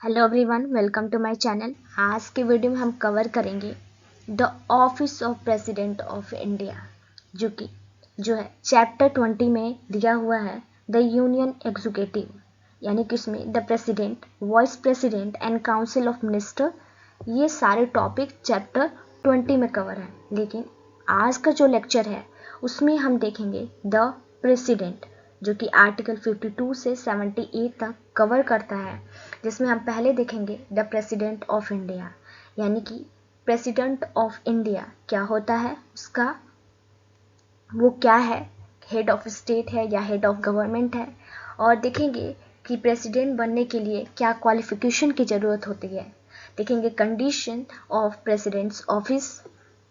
Hello everyone, welcome to my channel. आज के video में हम कवर करेंगे the office of president of India, जो है चैप्टर 20 में दिया हुआ है। द यूनियन एग्जीक्यूटिव, यानी कि इसमें the president, vice president and council of minister, ये सारे टॉपिक चैप्टर 20 में कवर है। लेकिन आज का जो लेक्चर है उसमें हम देखेंगे द प्रेसिडेंट, जो कि आर्टिकल 52 से 78 तक कवर करता है, जिसमें हम पहले देखेंगे द प्रेसिडेंट ऑफ इंडिया, यानी कि प्रेसिडेंट ऑफ इंडिया क्या होता है, उसका वो क्या है, हेड ऑफ स्टेट है या हेड ऑफ गवर्नमेंट है। और देखेंगे कि प्रेसिडेंट बनने के लिए क्या क्वालिफिकेशन की ज़रूरत होती है। देखेंगे कंडीशन ऑफ प्रेसिडेंट्स ऑफिस,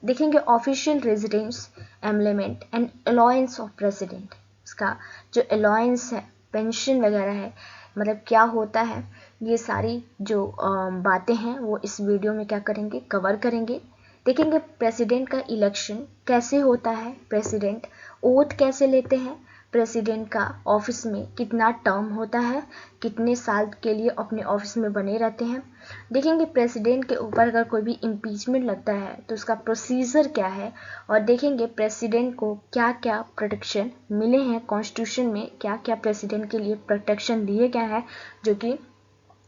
देखेंगे official residence, employment and allowance of president, इसका जो अलाउंस है, पेंशन वगैरह है, मतलब क्या होता है। ये सारी जो बातें हैं वो इस वीडियो में क्या करेंगे, कवर करेंगे। देखेंगे प्रेसिडेंट का इलेक्शन कैसे होता है, प्रेसिडेंट ओथ कैसे लेते हैं, प्रेसिडेंट का ऑफिस में कितना टर्म होता है, कितने साल के लिए अपने ऑफिस में बने रहते हैं। देखेंगे प्रेसिडेंट के ऊपर अगर कोई भी इम्पीचमेंट लगता है तो उसका प्रोसीजर क्या है। और देखेंगे प्रेसिडेंट को क्या क्या प्रोटेक्शन मिले हैं, कॉन्स्टिट्यूशन में क्या क्या प्रेसिडेंट के लिए प्रोटेक्शन दिए गए हैं, जो कि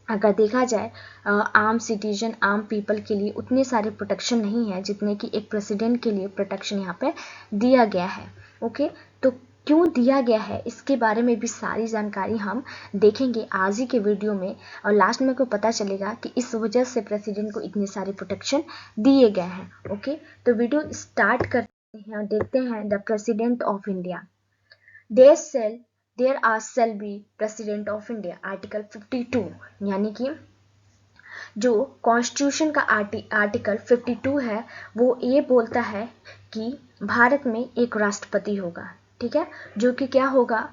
अगर देखा जाए आम सिटीजन, आम पीपल के लिए उतने सारे प्रोटेक्शन नहीं है जितने कि एक प्रेसिडेंट के लिए प्रोटेक्शन यहाँ पे दिया गया है। ओके, तो क्यों दिया गया है इसके बारे में भी सारी जानकारी हम देखेंगे आज ही के वीडियो में। और लास्ट में को पता चलेगा कि इस वजह से प्रेसिडेंट को इतने सारे प्रोटेक्शन दिए गए हैं। ओके, तो वीडियो स्टार्ट करते हैं और देखते हैं the president of India. There are shall be president of India, article 52, यानी कि जो कॉन्स्टिट्यूशन का आर्टिकल 52 है वो ये बोलता है कि भारत में एक राष्ट्रपति होगा, ठीक है, जो कि क्या होगा,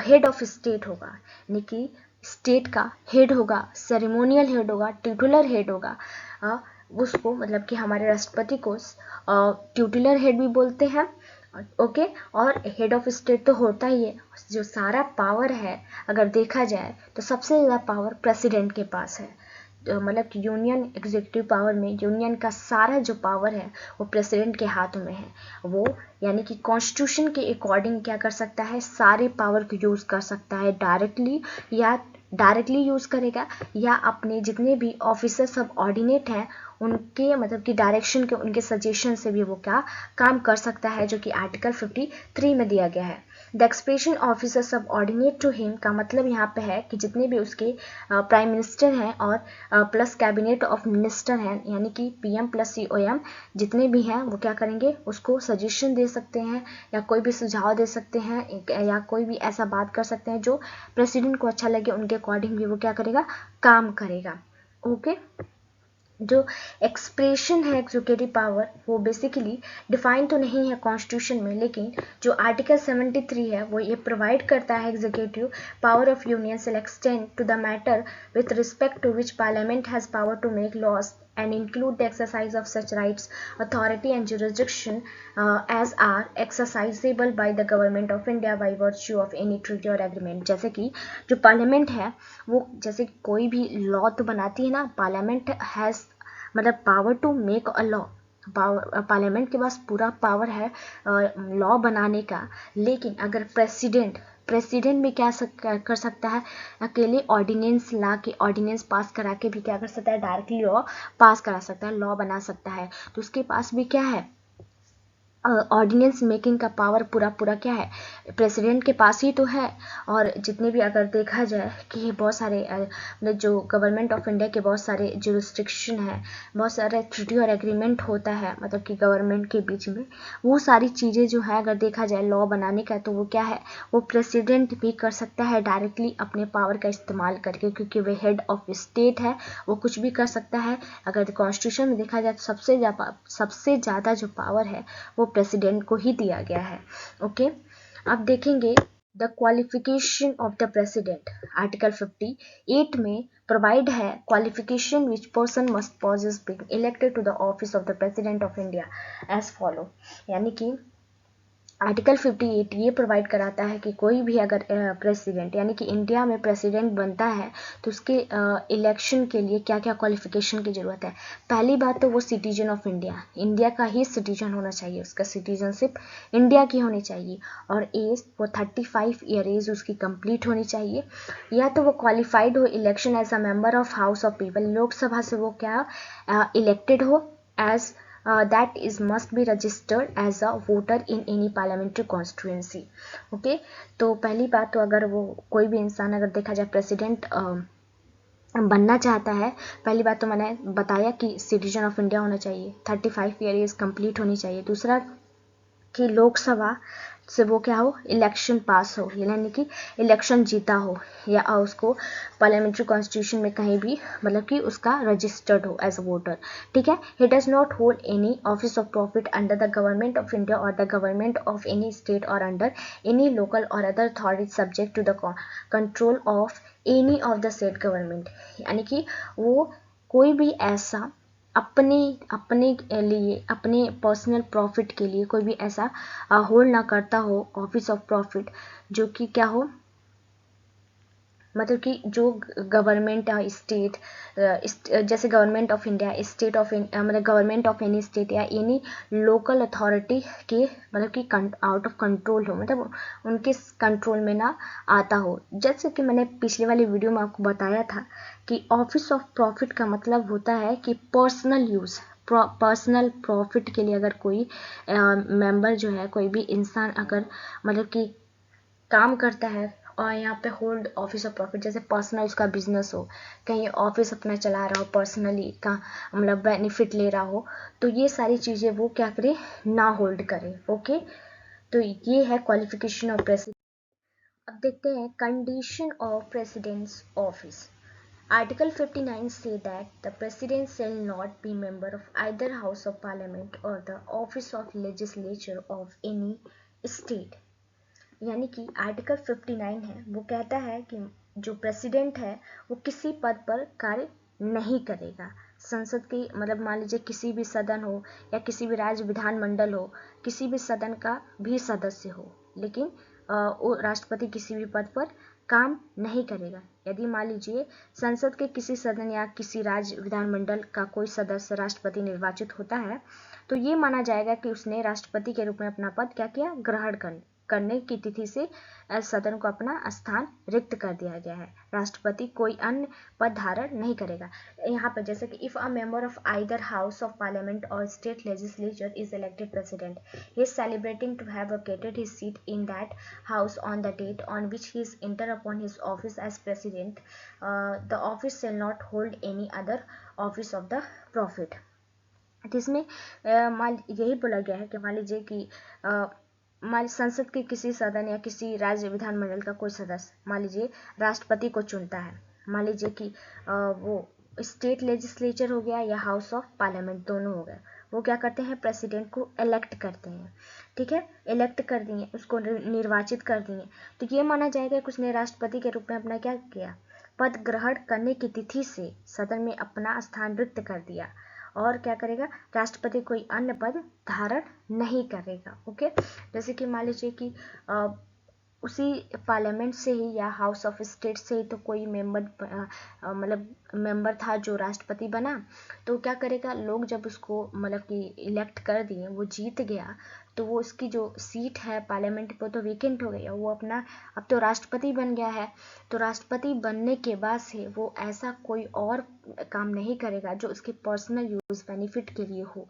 हेड ऑफ स्टेट होगा, यानी कि स्टेट का हेड होगा, सेरेमोनियल हेड होगा, ट्यूटुलर हेड होगा। उसको मतलब कि हमारे राष्ट्रपति को ट्यूटुलर हेड भी बोलते हैं। ओके, और हेड ऑफ स्टेट तो होता ही है। जो सारा पावर है अगर देखा जाए तो सबसे ज़्यादा पावर प्रेसिडेंट के पास है। मतलब कि यूनियन एग्जीक्यूटिव पावर में यूनियन का सारा जो पावर है वो प्रेसिडेंट के हाथों में है। वो यानी कि कॉन्स्टिट्यूशन के अकॉर्डिंग क्या कर सकता है, सारे पावर को यूज़ कर सकता है, डायरेक्टली यूज़ करेगा या अपने जितने भी ऑफिसर सब ऑर्डिनेट हैं उनके मतलब कि डायरेक्शन के, उनके सजेशन से भी वो क्या काम कर सकता है, जो कि आर्टिकल 53 में दिया गया है। द एक्सप्रेशन ऑफिसर सब ऑर्डिनेट टू हिम का मतलब यहाँ पे है कि जितने भी उसके प्राइम मिनिस्टर हैं और प्लस कैबिनेट ऑफ मिनिस्टर हैं, यानी कि पीएम प्लस सीओएम जितने भी हैं वो क्या करेंगे, उसको सजेशन दे सकते हैं या कोई भी सुझाव दे सकते हैं या कोई भी ऐसा बात कर सकते हैं जो प्रेसिडेंट को अच्छा लगे, उनके अकॉर्डिंग भी वो क्या करेगा, काम करेगा। ओके, जो एक्सप्रेशन है एग्जीक्यूटिव पावर वो बेसिकली डिफाइन तो नहीं है कॉन्स्टिट्यूशन में, लेकिन जो आर्टिकल 73 है वो ये प्रोवाइड करता है executive power of union shall extend to the matter with respect to which parliament has power to make laws and include the exercise of such rights, authority and jurisdiction as are exercisable by the government of India by virtue of any treaty or agreement। जैसे कि जो parliament है वो जैसे कोई भी law तो बनाती है ना, पार्लियामेंट हैज मतलब power to make a law, parliament के पास पूरा पावर है लॉ बनाने का। लेकिन अगर प्रेसिडेंट भी क्या कर सकता है, अकेले ऑर्डिनेंस ला के, ऑर्डिनेंस पास करा के भी क्या कर सकता है, डायरेक्टली लॉ पास करा सकता है, लॉ बना सकता है। तो उसके पास भी क्या है, ऑर्डिनेंस मेकिंग का पावर पूरा पूरा क्या है, प्रेसिडेंट के पास ही तो है। और जितने भी अगर देखा जाए कि ये बहुत सारे मतलब जो गवर्नमेंट ऑफ इंडिया के बहुत सारे जुरिस्डिक्शन है, बहुत सारे ट्रीटी और एग्रीमेंट होता है मतलब कि गवर्नमेंट के बीच में, वो सारी चीज़ें जो है अगर देखा जाए लॉ बनाने का, तो वो क्या है, वो प्रेसिडेंट भी कर सकता है डायरेक्टली अपने पावर का इस्तेमाल करके, क्योंकि वे हेड ऑफ स्टेट है, वो कुछ भी कर सकता है। अगर कॉन्स्टिट्यूशन में देखा जाए तो सबसे ज़्यादा जो पावर है वो प्रेसिडेंट को ही दिया गया है। ओके, अब देखेंगे the qualification of the president, article 58 में प्रोवाइड है qualification which person must possess being elected to the office of the president of India as follow, यानी कि आर्टिकल 58 ये प्रोवाइड कराता है कि कोई भी अगर प्रेसिडेंट यानी कि इंडिया में प्रेसिडेंट बनता है तो उसके इलेक्शन के लिए क्या क्या क्वालिफिकेशन की ज़रूरत है। पहली बात तो वो सिटीजन ऑफ इंडिया, इंडिया का ही सिटीजन होना चाहिए, उसका सिटीजनशिप इंडिया की होनी चाहिए, और एज वो 35 ईयर एज उसकी कंप्लीट होनी चाहिए, या तो वो क्वालिफाइड हो election as a member of house of people, Lok Sabha से वो क्या इलेक्टेड हो as that is must be registered as a voter in any parliamentary constituency. Okay, तो पहली बात तो अगर वो कोई भी इंसान अगर देखा जाए प्रेसिडेंट बनना चाहता है, पहली बात तो मैंने बताया कि सिटीजन ऑफ इंडिया होना चाहिए, 35 ईयर एज कंप्लीट होनी चाहिए। दूसरा कि लोकसभा से वो क्या हो, इलेक्शन पास हो, यानी कि इलेक्शन जीता हो, या उसको पार्लियामेंट्री कॉन्स्टिट्यूशन में कहीं भी मतलब कि उसका रजिस्टर्ड हो एज अ वोटर। ठीक है, he does not hold any office of profit under the government of India और the government of any state और अंडर एनी लोकल और other authority subject to the control of any of the state government, यानी कि वो कोई भी ऐसा अपने अपने लिए अपने पर्सनल प्रॉफिट के लिए कोई भी ऐसा होल्ड ना करता हो ऑफिस ऑफ प्रॉफिट जो कि क्या हो, मतलब कि जो गवर्नमेंट स्टेट जैसे government of India, state of मतलब गवर्नमेंट ऑफ एनी स्टेट या एनी लोकल अथॉरिटी के मतलब कि आउट ऑफ कंट्रोल हो, मतलब उनके कंट्रोल में ना आता हो। जैसे कि मैंने पिछले वाली वीडियो में आपको बताया था कि ऑफिस ऑफ प्रॉफिट का मतलब होता है कि पर्सनल यूज़, पर्सनल प्रॉफिट के लिए अगर कोई मेंबर जो है, कोई भी इंसान अगर मतलब कि काम करता है और यहाँ पे होल्ड ऑफिस ऑफ प्रॉफिट, जैसे पर्सनल उसका बिजनेस हो, कहीं ऑफिस अपना चला रहा हो, पर्सनली का मतलब बेनिफिट ले रहा हो, तो ये सारी चीज़ें वो क्या करे, ना होल्ड करे। ओके, तो ये है क्वालिफिकेशन ऑफ प्रेसिडेंट। अब देखते हैं condition of president's office. Article 59 say that the president shall not be member of either house of parliament or the office of legislature of any state। यानी कि article 59 है वो कहता है कि जो प्रेसिडेंट है वो किसी पद पर कार्य नहीं करेगा। संसद की मतलब मान लीजिए किसी भी सदन हो या किसी भी राज्य विधानमंडल हो, किसी भी सदन का भी सदस्य हो, लेकिन वो राष्ट्रपति किसी भी पद पर काम नहीं करेगा। यदि मान लीजिए संसद के किसी सदन या किसी राज्य विधानमंडल का कोई सदस्य राष्ट्रपति निर्वाचित होता है, तो ये माना जाएगा कि उसने राष्ट्रपति के रूप में अपना पद क्या किया, ग्रहण करने की तिथि से सदन को अपना स्थान रिक्त कर दिया गया है। राष्ट्रपति कोई अन्य पद धारण नहीं करेगा। यहाँ पर जैसे कि if a member of either house of parliament और state legislature is elected president, he is celebrating to have vacated his seat in that house on the date on which he is enter upon his office as president, the office shall not hold any other office of the profit। इसमें मान यही बोला गया है कि मान लीजिए कि मान संसद के किसी सदन या किसी राज्य विधानमंडल का कोई सदस्य मान लीजिए राष्ट्रपति को चुनता है, मान लीजिए कि वो स्टेट लेजिस्लेचर हो गया या हाउस ऑफ पार्लियामेंट दोनों हो गए, वो क्या करते हैं, प्रेसिडेंट को इलेक्ट करते हैं। ठीक है, इलेक्ट कर दिए, उसको निर्वाचित कर दिए, तो ये माना जाएगा कि उसने राष्ट्रपति के रूप में अपना क्या किया, पद ग्रहण करने की तिथि से सदन में अपना स्थान रिक्त कर दिया, और क्या करेगा, राष्ट्रपति कोई अन्य पद धारण नहीं करेगा। ओके, जैसे कि मान लीजिए कि उसी पार्लियामेंट से ही या हाउस ऑफ स्टेट से ही तो कोई मेंबर मतलब मेंबर था जो राष्ट्रपति बना, तो क्या करेगा, लोग जब उसको मतलब कि इलेक्ट कर दिए, वो जीत गया, तो वो उसकी जो सीट है पार्लियामेंट पे तो वेकेंट हो गई, वो अपना अब तो राष्ट्रपति बन गया है, तो राष्ट्रपति बनने के बाद से वो ऐसा कोई और काम नहीं करेगा जो उसके पर्सनल यूज बेनिफिट के लिए हो,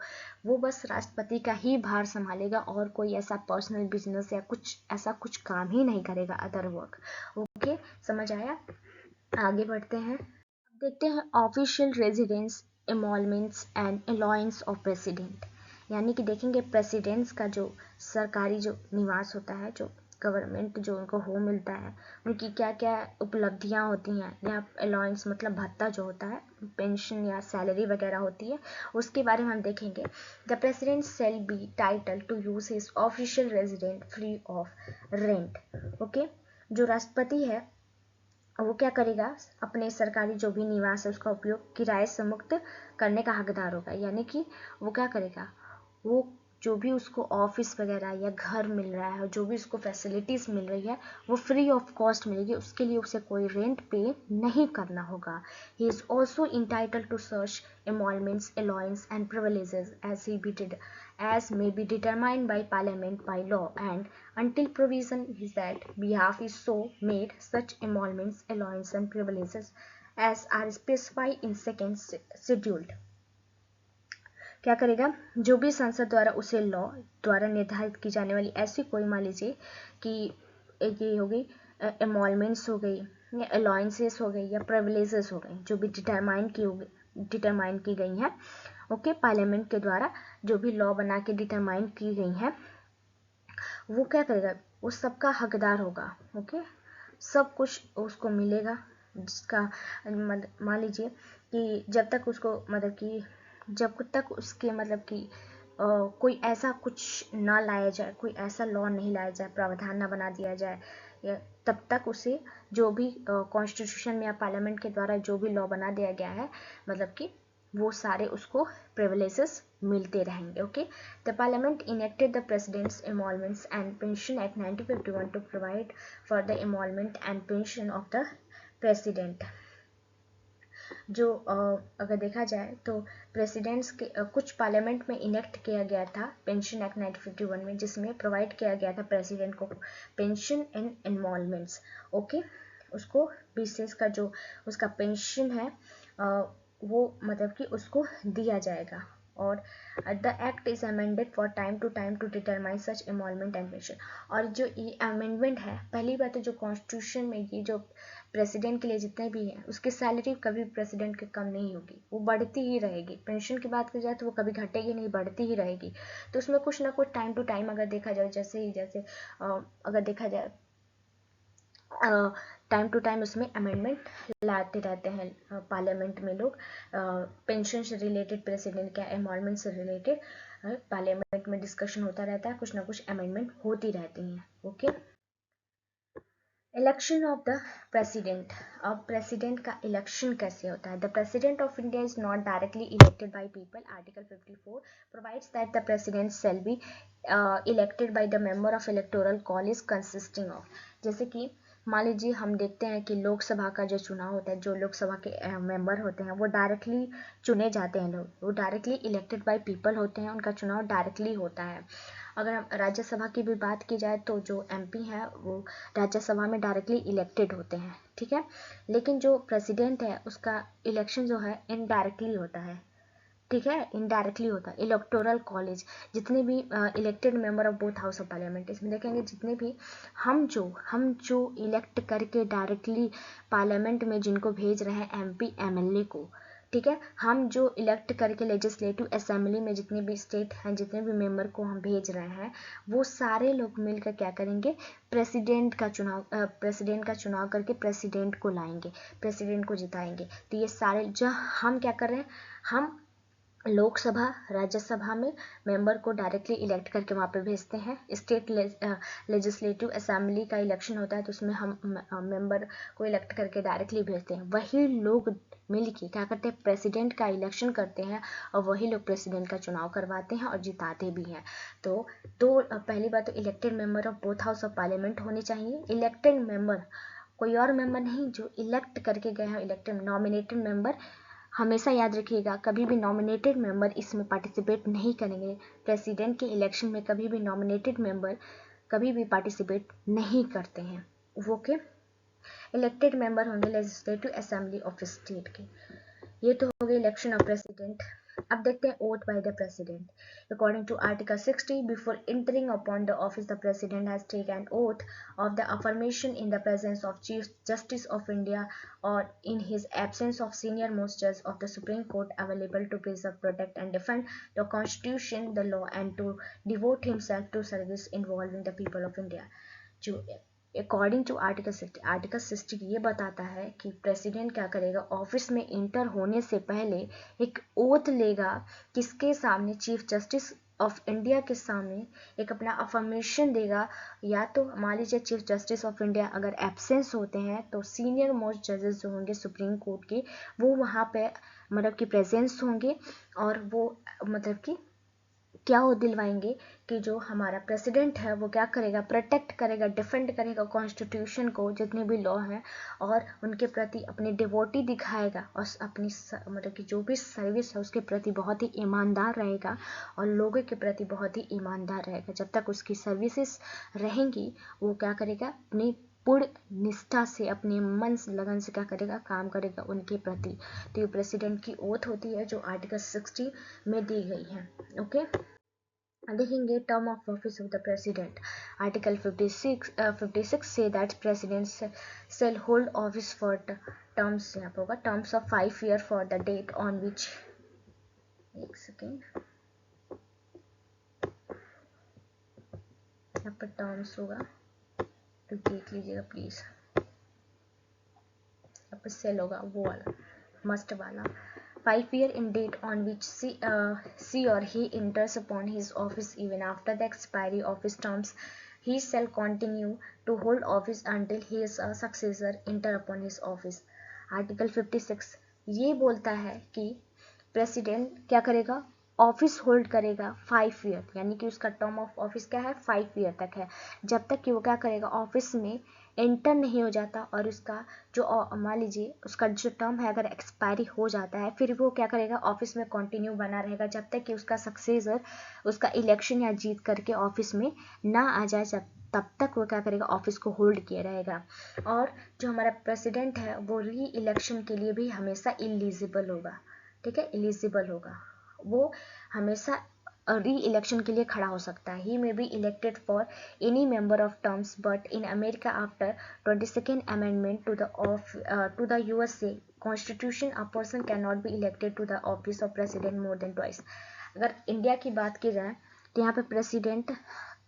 वो बस राष्ट्रपति का ही भार संभालेगा और कोई ऐसा पर्सनल बिजनेस या कुछ ऐसा कुछ काम ही नहीं करेगा अदर वर्क। ओके, समझ आया, आगे बढ़ते हैं। अब देखते हैं official residence, emoluments and allowance of president, यानी कि देखेंगे प्रेसिडेंट्स का जो सरकारी जो निवास होता है, जो गवर्नमेंट जो उनको हो मिलता है, उनकी क्या क्या उपलब्धियां होती हैं, या अलाउंस मतलब भत्ता जो होता है, पेंशन या सैलरी वगैरह होती है, उसके बारे में हम देखेंगे। The president shall be title to use his official resident free of rent. Okay, जो राष्ट्रपति है वो क्या करेगा, अपने सरकारी जो भी निवास है उसका उपयोग किराए से मुक्त करने का हकदार होगा, यानी कि वो क्या करेगा, वो जो भी उसको ऑफिस वगैरह या घर मिल रहा है, जो भी उसको फैसिलिटीज़ मिल रही है वो फ्री ऑफ कॉस्ट मिलेगी, उसके लिए उसे कोई रेंट पे नहीं करना होगा. He is also entitled to search emoluments, allowance and privileges as may be determined by Parliament by law, and until provision is that behalf is so made, such emoluments, allowance and privileges as are specified in second scheduled. क्या करेगा, जो भी संसद द्वारा उसे law द्वारा निर्धारित की जाने वाली ऐसी कोई, मान लीजिए कि ये हो गई एमॉलमेंट्स हो गई या अलाउंसेस हो गई या प्रिविलेजेस हो गई, जो भी डिटरमाइन की गई हैं, ओके, पार्लियामेंट के द्वारा जो भी लॉ बना के डिटरमाइन की गई हैं, वो क्या करेगा, वो सबका हकदार होगा. ओके, सब कुछ उसको मिलेगा, जिसका मान लीजिए कि जब तक उसको मतलब कि जब तक उसके मतलब कि कोई ऐसा कुछ ना लाया जाए, कोई ऐसा लॉ नहीं लाया जाए, प्रावधान ना बना दिया जाए, या तब तक उसे जो भी कॉन्स्टिट्यूशन में या पार्लियामेंट के द्वारा जो भी लॉ बना दिया गया है, मतलब कि वो सारे उसको प्रिविलेजेस मिलते रहेंगे. Okay, the parliament enacted the president's emoluments and pension act 1951 to provide for the emolument and pension of the president. जो अगर देखा जाए तो प्रेसिडेंट्स के कुछ पार्लियामेंट में इनेक्ट किया गया था पेंशन एक्ट 1951 में, जिसमें प्रोवाइड किया गया था प्रेसिडेंट को पेंशन एंड एनमोलमेंट्स. ओके, उसको विशेष का जो उसका पेंशन है वो मतलब कि उसको दिया जाएगा. और the act is amended for time to determine such emolument and pension. और जो ये अमेंडमेंट है, पहली बात है जो कॉन्स्टिट्यूशन में ये जो प्रेसिडेंट के लिए जितने भी हैं, उसकी सैलरी कभी प्रेसिडेंट के कम नहीं होगी, वो बढ़ती ही रहेगी. पेंशन की बात की जाए तो वो कभी घटेगी नहीं, बढ़ती ही रहेगी. तो उसमें कुछ ना कुछ टाइम टू टाइम अगर देखा जाए, जैसे अगर देखा जाए टाइम टू टाइम उसमें अमेंडमेंट लाते रहते हैं पार्लियामेंट में लोग. पेंशन से रिलेटेड, प्रेसिडेंट के एमॉलमेंट से रिलेटेड पार्लियामेंट में डिस्कशन होता रहता है, कुछ ना कुछ अमेंडमेंट होती रहती हैं. Okay, election of the president. अब प्रेसिडेंट का इलेक्शन कैसे होता है. The president of India is not directly elected by people. Article 54 provides that the president shall be elected by the member of electoral college consisting of. जैसे कि मान लीजिए हम देखते हैं कि लोकसभा का जो चुनाव होता है, जो लोकसभा के मेंबर होते हैं वो डायरेक्टली चुने जाते हैं लोग, वो डायरेक्टली इलेक्टेड बाय पीपल होते हैं, उनका चुनाव डायरेक्टली होता है. अगर हम राज्यसभा की भी बात की जाए तो जो एमपी हैं वो राज्यसभा में डायरेक्टली इलेक्टेड होते हैं, ठीक है. लेकिन जो प्रेसिडेंट है उसका इलेक्शन जो है इनडायरेक्टली होता है, ठीक है, इनडायरेक्टली होता है. इलेक्टोरल कॉलेज, जितने भी elected member of both house of parliament, इसमें देखेंगे जितने भी हम जो इलेक्ट करके डायरेक्टली पार्लियामेंट में जिनको भेज रहे हैं एमपी एमएलए को, ठीक है, हम जो इलेक्ट करके लेजिस्लेटिव असेंबली में जितने भी स्टेट हैं, जितने भी मेंबर को हम भेज रहे हैं, वो सारे लोग मिलकर क्या करेंगे, प्रेसिडेंट का चुनाव करके प्रेसिडेंट को लाएंगे, प्रेसिडेंट को जिताएंगे. तो ये सारे जो हम क्या कर रहे हैं, हम लोकसभा राज्यसभा में मेंबर को डायरेक्टली इलेक्ट करके वहाँ पे भेजते हैं. स्टेट लेजिस्लेटिव असेंबली का इलेक्शन होता है तो उसमें हम मेंबर को इलेक्ट करके डायरेक्टली भेजते हैं. वही लोग मिलके क्या करते हैं, प्रेसिडेंट का इलेक्शन करते हैं और वही लोग प्रेसिडेंट का चुनाव करवाते हैं और जिताते भी हैं. तो पहली बात तो elected member of both house of parliament होने चाहिए. इलेक्टेड मेंबर कोई और मेंबर नहीं, जो इलेक्ट करके गए हैं, इलेक्टेड नॉमिनेटेड मेंबर. हमेशा याद रखिएगा, कभी भी नॉमिनेटेड मेंबर इसमें पार्टिसिपेट नहीं करेंगे. प्रेसिडेंट के इलेक्शन में कभी भी नॉमिनेटेड मेंबर कभी भी पार्टिसिपेट नहीं करते हैं. वो के इलेक्टेड मेंबर होंगे लेजिस्लेटिव असेंबली ऑफ स्टेट के. ये तो हो गई इलेक्शन ऑफ प्रेसिडेंट. अब देखते हैं oath by the president. According to article 60, before entering upon the office the president has taken an oath of the affirmation in the presence of Chief Justice of India or in his absence of senior most judge of the Supreme Court available to preserve, protect and defend the Constitution, the law and to devote himself to service involving the people of India. जो according to article 60 ये बताता है कि president क्या करेगा, office में inter होने से पहले एक ओथ लेगा, किसके सामने, चीफ जस्टिस ऑफ इंडिया के सामने एक अपना अफर्मेशन देगा. या तो मान लीजिए चीफ जस्टिस ऑफ इंडिया अगर एब्सेंस होते हैं तो सीनियर मोस्ट जजेस जो होंगे सुप्रीम कोर्ट के, वो वहाँ पे मतलब कि प्रेजेंस होंगे और वो मतलब कि क्या वो दिलवाएंगे कि जो हमारा प्रेसिडेंट है वो क्या करेगा, प्रोटेक्ट करेगा, डिफेंड करेगा कॉन्स्टिट्यूशन को, जितने भी लॉ हैं, और उनके प्रति अपनी डिवोटी दिखाएगा और अपनी मतलब कि जो भी सर्विस है उसके प्रति बहुत ही ईमानदार रहेगा और लोगों के प्रति बहुत ही ईमानदार रहेगा। जब तक उसकी सर्विसेज रहेंगी वो क्या करेगा, अपनी पूर्ण निष्ठा से, अपने मन से, लगन से क्या करेगा, काम करेगा उनके प्रति। तो ये प्रेसिडेंट की ओथ होती है जो आर्टिकल 60 में दी गई है। ओके, देखेंगे term of office of the president. Article 56 से that president shall hold office for terms, यहाँ पर होगा terms of 5 year for the date on which, एक सेकेंड, यहाँ पर टर्म्स होगा तो देख लीजिएगा प्लीज, यहाँ पर सेल होगा वो वाला मस्ट वाला। 5 year in date on which she or he enters upon his office, even after the expiry of his terms, he shall continue to hold office until his successor enter upon his office. Article 56 ये बोलता है कि president क्या करेगा, office hold करेगा 5 year, यानी कि उसका टर्म ऑफ ऑफिस क्या है, 5 ईयर तक है, जब तक कि वो क्या करेगा, ऑफिस में एंटर नहीं हो जाता और उसका जो मान लीजिए उसका जो टर्म है अगर एक्सपायरी हो जाता है, फिर वो क्या करेगा, ऑफिस में कंटिन्यू बना रहेगा जब तक कि उसका सक्सेसर उसका इलेक्शन या जीत करके ऑफिस में ना आ जाए, जब तब तक वो क्या करेगा, ऑफिस को होल्ड किया रहेगा। और जो हमारा प्रेसिडेंट है वो री इलेक्शन के लिए भी हमेशा इलिजिबल होगा, ठीक है, इलिजिबल होगा, वो हमेशा री इलेक्शन के लिए खड़ा हो सकता है। He may be elected for any member of terms, but in America after 22nd amendment to the USA constitution a person can not be elected to the office of president more than twice. अगर India की बात की जाए तो यहाँ पे president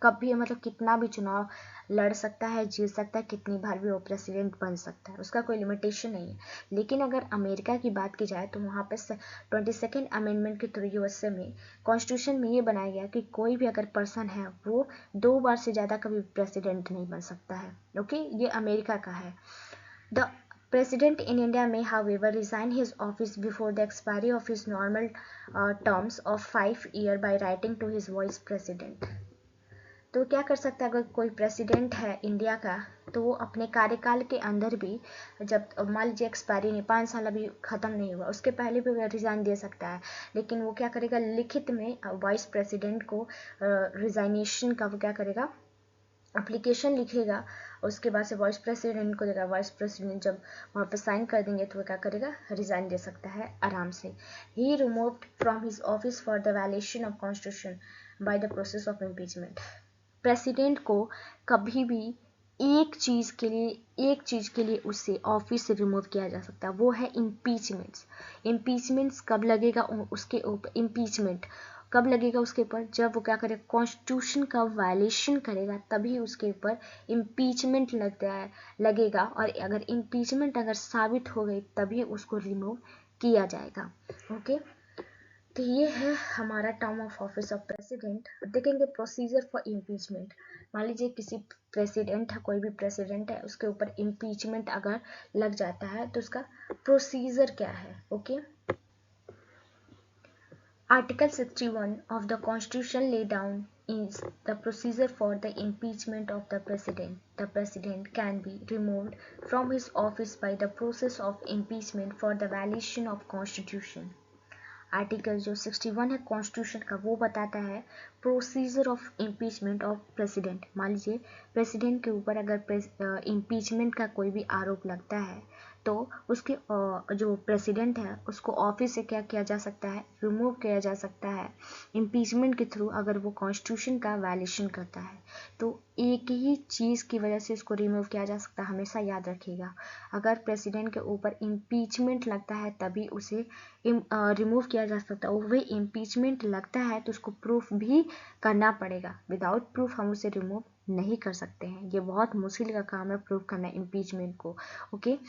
कभी मतलब कितना भी चुनाव लड़ सकता है, जीत सकता है, कितनी बार भी वो प्रेसिडेंट बन सकता है, उसका कोई लिमिटेशन नहीं है। लेकिन अगर अमेरिका की बात की जाए तो वहाँ पे 22nd अमेंडमेंट के थ्रू यूएसए में कॉन्स्टिट्यूशन में ये बनाया गया कि कोई भी अगर पर्सन है वो 2 बार से ज़्यादा कभी प्रेसिडेंट नहीं बन सकता है। ओके, ये अमेरिका का है। The President in India may, however, resign his office before the expiry of his normal terms of 5 years by writing to his vice president. तो क्या कर सकता है, अगर कोई प्रेसिडेंट है इंडिया का तो वो अपने कार्यकाल के अंदर भी, जब मान लीजिए एक्सपायरी नहीं, 5 साल अभी खत्म नहीं हुआ, उसके पहले भी वो रिजाइन दे सकता है, लेकिन वो क्या करेगा, लिखित में वाइस प्रेसिडेंट को रिजाइनेशन का वो क्या करेगा, एप्लीकेशन लिखेगा, उसके बाद से वाइस प्रेसिडेंट को देगा, वाइस प्रेसिडेंट जब वहाँ पर साइन कर देंगे तो वो क्या करेगा, रिजाइन दे सकता है आराम से। He removed from his office for the violation of constitution by the process of impeachment. President को कभी भी एक चीज के लिए उससे ऑफिस से रिमूव किया जा सकता है, वो है इम्पीचमेंट्स। इम्पीचमेंट्स कब लगेगा उसके ऊपर, इम्पीचमेंट कब लगेगा उसके ऊपर, जब वो क्या करेगा, कॉन्स्टिट्यूशन का वायलेशन करेगा तभी उसके ऊपर इम्पीचमेंट लगेगा, और अगर इम्पीचमेंट अगर साबित हो गई तभी उसको रिमूव किया जाएगा। ओके, तो ये है हमारा term of office of president. देखेंगे प्रोसीजर फॉर इम्पीचमेंट। मान लीजिए किसी प्रेसिडेंट है, कोई भी प्रेसिडेंट है, उसके ऊपर इम्पीचमेंट अगर लग जाता है तो उसका प्रोसीजर क्या है। Okay, article 61 of the Constitution lay down is the procedure for the impeachment of the president. The president can be removed from his office by the process of impeachment for the violation of Constitution. Article जो 61 है constitution का वो बताता है procedure of impeachment of president. मान लीजिए president के ऊपर अगर इम्पीचमेंट का कोई भी आरोप लगता है तो उसके जो प्रेसिडेंट है उसको ऑफिस से क्या किया जा सकता है, रिमूव किया जा सकता है इम्पीचमेंट के थ्रू, अगर वो कॉन्स्टिट्यूशन का वायलेशन करता है। तो एक ही चीज़ की वजह से उसको रिमूव किया जा सकता है, हमेशा याद रखिएगा। अगर प्रेसिडेंट के ऊपर इम्पीचमेंट लगता है तभी उसे रिमूव किया जा सकता है, वही इम्पीचमेंट लगता है तो उसको प्रूफ भी करना पड़ेगा। विदाउट प्रूफ हम उसे रिमूव नहीं कर सकते हैं, ये बहुत मुश्किल का काम है प्रूफ करना इम्पीचमेंट को। ओके,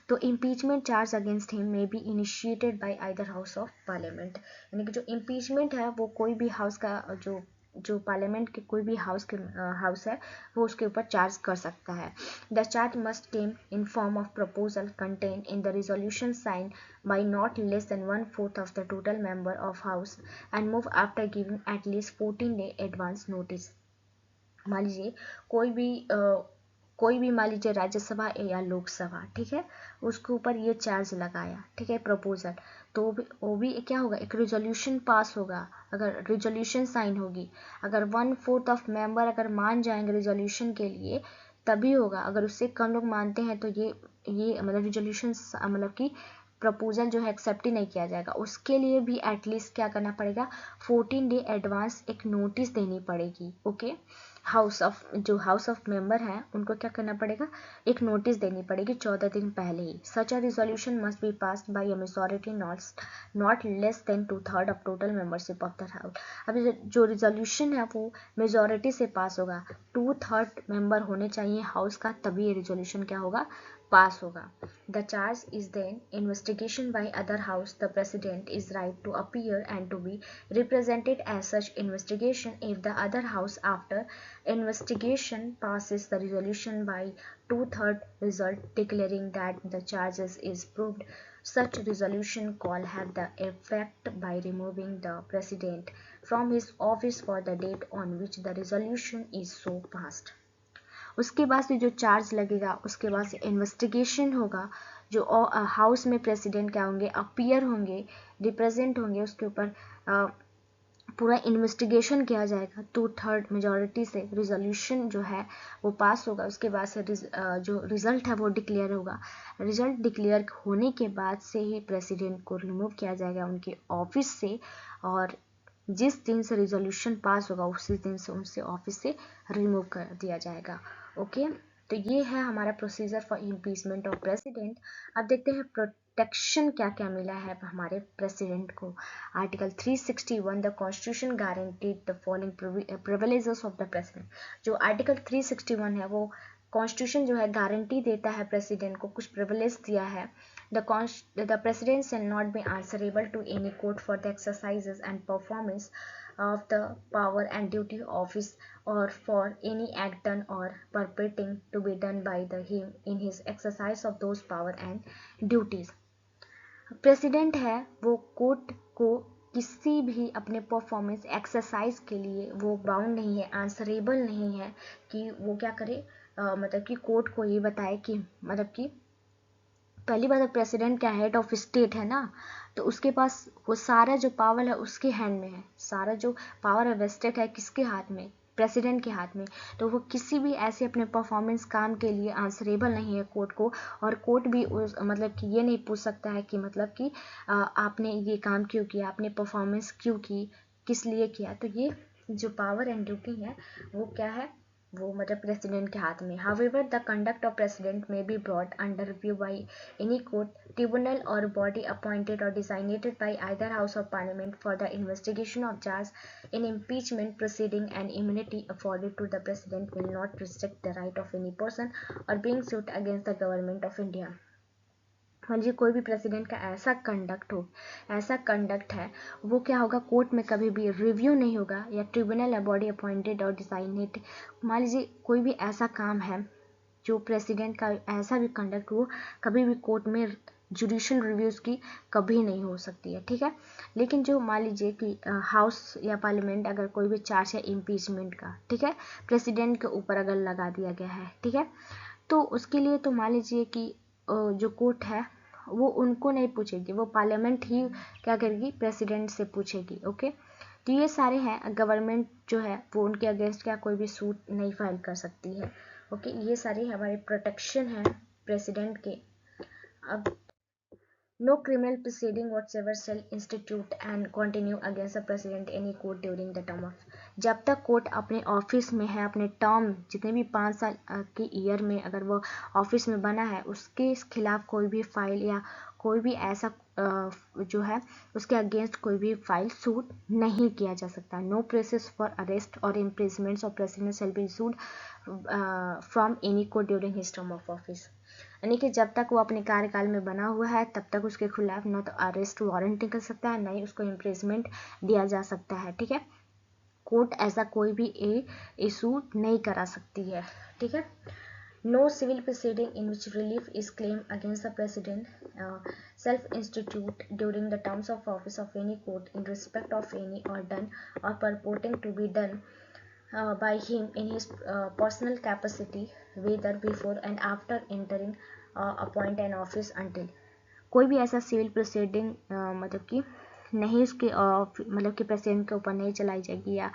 तो impeachment charge against him may be initiated by either house of parliament, यानी कि जो इम्पीचमेंट है वो कोई भी हाउस का जो जो पार्लियामेंट के कोई भी हाउस है वो उसके ऊपर चार्ज कर सकता है। The charge must came in form of proposal contain in the resolution sign by not less than 1/4 of the total member of house and move after giving at least 14 day advance notice. मान लीजिए कोई भी मान लीजिए राज्यसभा या लोकसभा, ठीक है, उसके ऊपर ये चार्ज लगाया, ठीक है, प्रपोजल, तो वो भी क्या होगा, एक रिजोल्यूशन पास होगा। अगर रिजोल्यूशन साइन होगी, अगर 1/4 ऑफ मेंबर अगर मान जाएंगे रिजोल्यूशन के लिए तभी होगा। अगर उससे कम लोग मानते हैं तो ये मतलब रिजोल्यूशन मतलब कि प्रपोजल जो है एक्सेप्ट ही नहीं किया जाएगा। उसके लिए भी एटलीस्ट क्या करना पड़ेगा, 14 डे एडवांस एक नोटिस देनी पड़ेगी। ओके, जो हाउस ऑफ मेंबर हैं उनको क्या करना पड़ेगा, एक नोटिस देनी पड़ेगी 14 दिन पहले ही। Such a resolution must be passed by a majority not less than 2/3 of total membership of the house. अभी जो रिजोल्यूशन है वो मेजॉरिटी से पास होगा, 2/3 मेंबर होने चाहिए हाउस का, तभी ये रिजोल्यूशन क्या होगा, पास होगा। The charge is then investigation by other house. The president is right to appear and to be represented as such investigation if the other house after investigation passes the resolution by 2/3 result declaring that the charges is proved. Such resolution call have the effect by removing the president from his office for the date on which the resolution is so passed. उसके बाद से जो charge लगेगा, उसके बाद से investigation होगा, जो हाउस में प्रेसिडेंट क्या होंगे, अपीयर होंगे, रिप्रेजेंट होंगे, उसके ऊपर पूरा इन्वेस्टिगेशन किया जाएगा, 2/3 मेजॉरिटी से रिजोल्यूशन जो है वो पास होगा। उसके बाद से जो रिजल्ट है वो डिक्लेयर होगा। रिजल्ट डिक्लेयर होने के बाद से ही प्रेसिडेंट को रिमूव किया जाएगा उनके ऑफिस से, और जिस दिन से रिजोल्यूशन पास होगा उसी दिन से उनसे ऑफिस से रिमूव कर दिया जाएगा। ओके, तो ये है हमारा procedure for impeachment of president. अब देखते हैं प्रोटेक्शन क्या क्या मिला है हमारे प्रेसिडेंट को। Article 361 the constitution guaranteed the following privileges of the president. जो आर्टिकल 361 है वो कॉन्स्टिट्यूशन जो है गारंटी देता है प्रेसिडेंट को, कुछ प्रिविलेज दिया है। The president shall not be answerable to any court for the exercises and performance of the power and duty of office or for any act done or purporting to be done by him in his exercise of those power and duties. President है वो court को किसी भी अपने performance exercise के लिए वो bound नहीं है, आंसरेबल नहीं है कि वो क्या करे, मतलब कि कोर्ट को ये बताए कि मतलब कि पहली बात, प्रेसिडेंट क्या हेड ऑफ स्टेट है ना, तो उसके पास वो सारा जो पावर है उसके हैंड में है, सारा जो पावर है वेस्टेड है किसके हाथ में, प्रेसिडेंट के हाथ में। तो वो किसी भी ऐसे अपने परफॉर्मेंस काम के लिए आंसरेबल नहीं है कोर्ट को, और कोर्ट भी उस मतलब कि ये नहीं पूछ सकता है कि मतलब कि आपने ये काम क्यों किया, आपने परफॉर्मेंस क्यों की, किस लिए किया। तो ये जो पावर एंड ड्यूटी है वो क्या है, वो मतलब प्रेसिडेंट के हाथ में। However, the conduct of president may be brought under review by any court, tribunal or body appointed or designated by either house of parliament for the investigation of charge in impeachment proceeding, and immunity afforded to the president will not restrict the right of any person or being sued against the government of India. मान लीजिए कोई भी president का ऐसा conduct है वो क्या होगा, कोर्ट में कभी भी रिव्यू नहीं होगा, या ट्रिब्यूनल या बॉडी अपॉइंटेड और डिसाइनेट। मान लीजिए कोई भी ऐसा काम है जो प्रेसिडेंट का ऐसा भी कंडक्ट हो, कभी भी कोर्ट में जुडिशियल रिव्यूज की कभी नहीं हो सकती है, ठीक है। लेकिन जो मान लीजिए कि हाउस या पार्लियामेंट अगर कोई भी चार्ज है इम्पीचमेंट का, ठीक है, प्रेसिडेंट के ऊपर अगर लगा दिया गया है, ठीक है, तो उसके लिए तो मान लीजिए कि जो कोर्ट है वो उनको नहीं पूछेगी, वो पार्लियामेंट ही क्या करेगी, प्रेसिडेंट से पूछेगी। ओके, तो ये सारे हैं, गवर्नमेंट जो है वो उनके अगेंस्ट क्या कोई भी सूट नहीं फाइल कर सकती है। ओके, ये सारे हमारे प्रोटेक्शन है प्रेसिडेंट के। अब no criminal proceeding whatsoever shall institute and continue against the president any court during the term of। जब तक कोर्ट अपने ऑफिस में है, अपने टर्म जितने भी 5 साल के ईयर में अगर वो ऑफिस में बना है, उसके खिलाफ कोई भी फाइल या कोई भी ऐसा जो है उसके अगेंस्ट कोई भी फाइल सूट नहीं किया जा सकता। नो प्रोसेस फॉर अरेस्ट और imprisonment of president shall B sued from any court during his term of office. यानी कि जब तक वो अपने कार्यकाल में बना हुआ है तब तक उसके खिलाफ न तो अरेस्ट वारंट निकल सकता है, न ही उसको इम्प्रिजमेंट दिया जा सकता है, ठीक है। कोर्ट ऐसा कोई भी इशू नहीं करा सकती है, ठीक है। No civil proceeding in which relief is claim against the president self institute during the terms of office of any court in respect of any or done or purporting to be done by him in his personal capacity whether before and after entering appoint an office until कोई भी ऐसा civil proceeding मतलब कि नहीं उसके मतलब कि president के ऊपर नहीं चलाई जाएगी या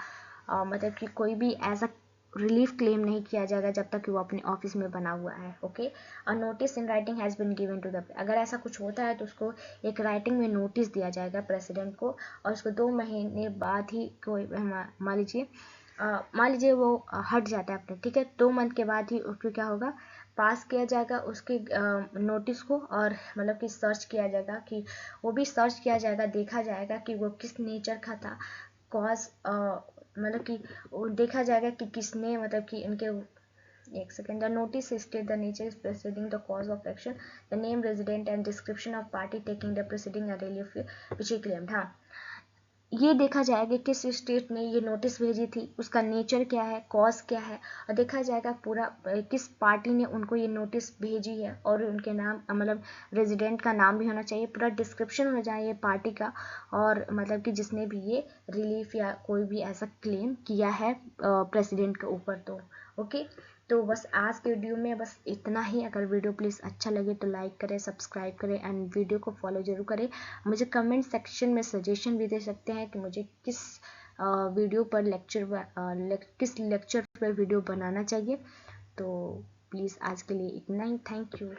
मतलब कि कोई भी ऐसा रिलीफ क्लेम नहीं किया जाएगा जब तक कि वो अपने ऑफिस में बना हुआ है, okay. A notice in writing has been given to the, अगर ऐसा कुछ होता है तो उसको एक राइटिंग में नोटिस दिया जाएगा प्रेसिडेंट को, और उसको 2 महीने बाद ही कोई मान लीजिए वो हट जाता है अपने, ठीक है, 2 मंथ के बाद ही उसको क्या होगा, पास किया जाएगा उसके नोटिस को, और मतलब कि सर्च किया जाएगा, कि वो भी सर्च किया जाएगा, देखा जाएगा कि वो किस नेचर का था, कॉज मतलब कि वो देखा जाएगा कि किसने मतलब कि इनके, एक second, the notice state the nature is proceeding the cause of action the name resident and description of party taking the proceeding relief which he claimed. हाँ, ये देखा जाएगा किस स्टेट ने ये नोटिस भेजी थी, उसका नेचर क्या है, कॉज क्या है, और देखा जाएगा पूरा किस पार्टी ने उनको ये नोटिस भेजी है, और उनके नाम मतलब रेजिडेंट का नाम भी होना चाहिए, पूरा डिस्क्रिप्शन हो जाए ये पार्टी का, और मतलब कि जिसने भी ये रिलीफ या कोई भी ऐसा क्लेम किया है प्रेसिडेंट के ऊपर, तो ओके। तो बस आज के वीडियो में बस इतना ही। अगर वीडियो प्लीज़ अच्छा लगे तो लाइक करें, सब्सक्राइब करें एंड वीडियो को फॉलो जरूर करें। मुझे कमेंट सेक्शन में सजेशन भी दे सकते हैं कि मुझे किस वीडियो पर किस लेक्चर पर वीडियो बनाना चाहिए। तो प्लीज़ आज के लिए इतना ही। Thank you.